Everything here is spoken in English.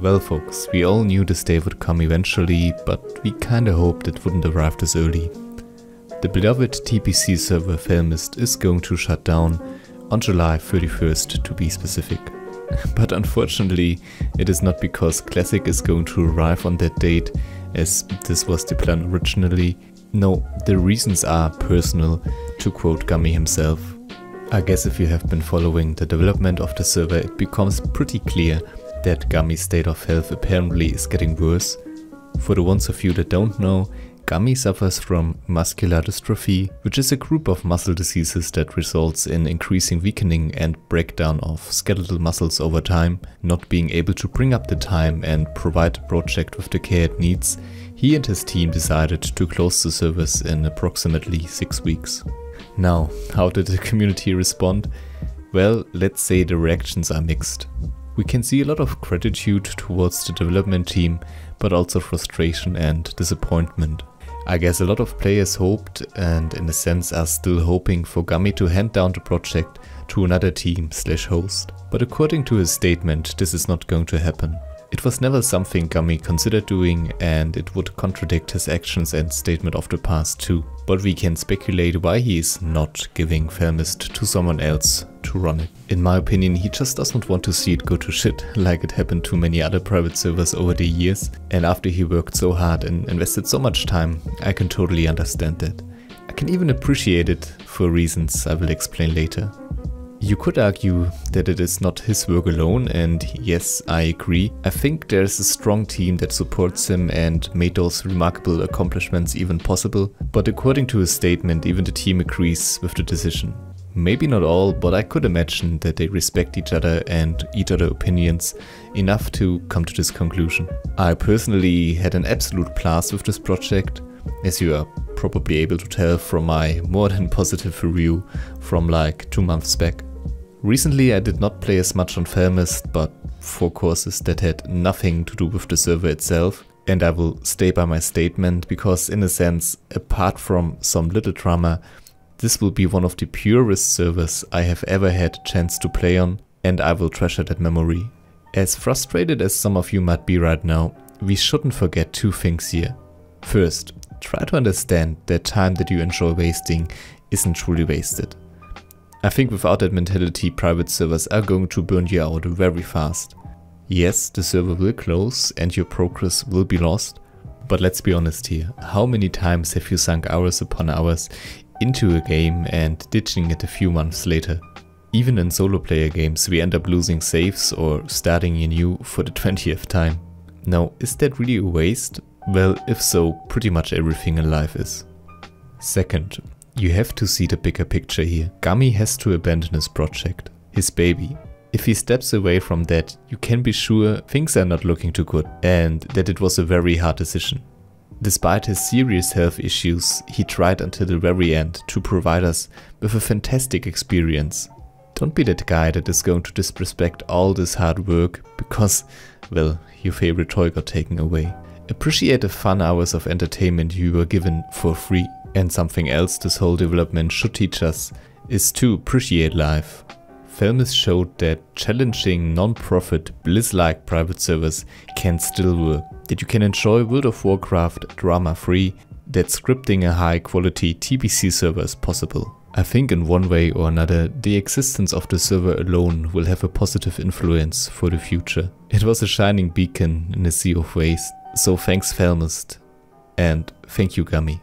Well folks, we all knew this day would come eventually, but we kinda hoped it wouldn't arrive this early. The beloved TBC server Felmyst is going to shut down on July 31st to be specific. But unfortunately, it is not because Classic is going to arrive on that date, as this was the plan originally. No, the reasons are personal, to quote Gummy himself. I guess if you have been following the development of the server, it becomes pretty clear that Gummy's state of health apparently is getting worse. For the ones of you that don't know, Gummy suffers from muscular dystrophy, which is a group of muscle diseases that results in increasing weakening and breakdown of skeletal muscles over time. Not being able to bring up the time and provide the project with the care it needs, he and his team decided to close the servers in approximately 6 weeks. Now, how did the community respond? Well, let's say the reactions are mixed. We can see a lot of gratitude towards the development team, but also frustration and disappointment. I guess a lot of players hoped, and in a sense are still hoping, for Gummy to hand down the project to another team/host. But according to his statement, this is not going to happen. It was never something Gummy considered doing, and it would contradict his actions and statement of the past too. But we can speculate why he is not giving Felmyst to someone else to run it. In my opinion, he just doesn't want to see it go to shit, like it happened to many other private servers over the years. And after he worked so hard and invested so much time, I can totally understand that. I can even appreciate it for reasons I will explain later. You could argue that it is not his work alone, and yes, I agree. I think there's a strong team that supports him and made those remarkable accomplishments even possible, but according to his statement, even the team agrees with the decision. Maybe not all, but I could imagine that they respect each other and each other's opinions enough to come to this conclusion. I personally had an absolute blast with this project, as you are probably able to tell from my more than positive review from like 2 months back. Recently I did not play as much on Felmyst, but for courses that had nothing to do with the server itself, and I will stay by my statement because in a sense, apart from some little drama, this will be one of the purest servers I have ever had a chance to play on, and I will treasure that memory. As frustrated as some of you might be right now, we shouldn't forget 2 things here. First, try to understand that time that you enjoy wasting isn't truly wasted. I think without that mentality, private servers are going to burn you out very fast. Yes, the server will close and your progress will be lost, but let's be honest here, how many times have you sunk hours upon hours into a game and ditching it a few months later? Even in solo player games we end up losing saves or starting anew for the 20th time. Now, is that really a waste? Well, if so, pretty much everything in life is. Second, you have to see the bigger picture here. Gummy has to abandon his project, his baby. If he steps away from that, you can be sure things are not looking too good and that it was a very hard decision. Despite his serious health issues, he tried until the very end to provide us with a fantastic experience. Don't be that guy that is going to disrespect all this hard work because, well, your favorite toy got taken away. Appreciate the fun hours of entertainment you were given for free. And something else this whole development should teach us is to appreciate life. Felmyst showed that challenging non-profit bliss-like private servers can still work. That you can enjoy World of Warcraft drama-free, that scripting a high-quality TBC server is possible. I think in one way or another, the existence of the server alone will have a positive influence for the future. It was a shining beacon in a sea of waste, so thanks Felmyst, and thank you Gummy.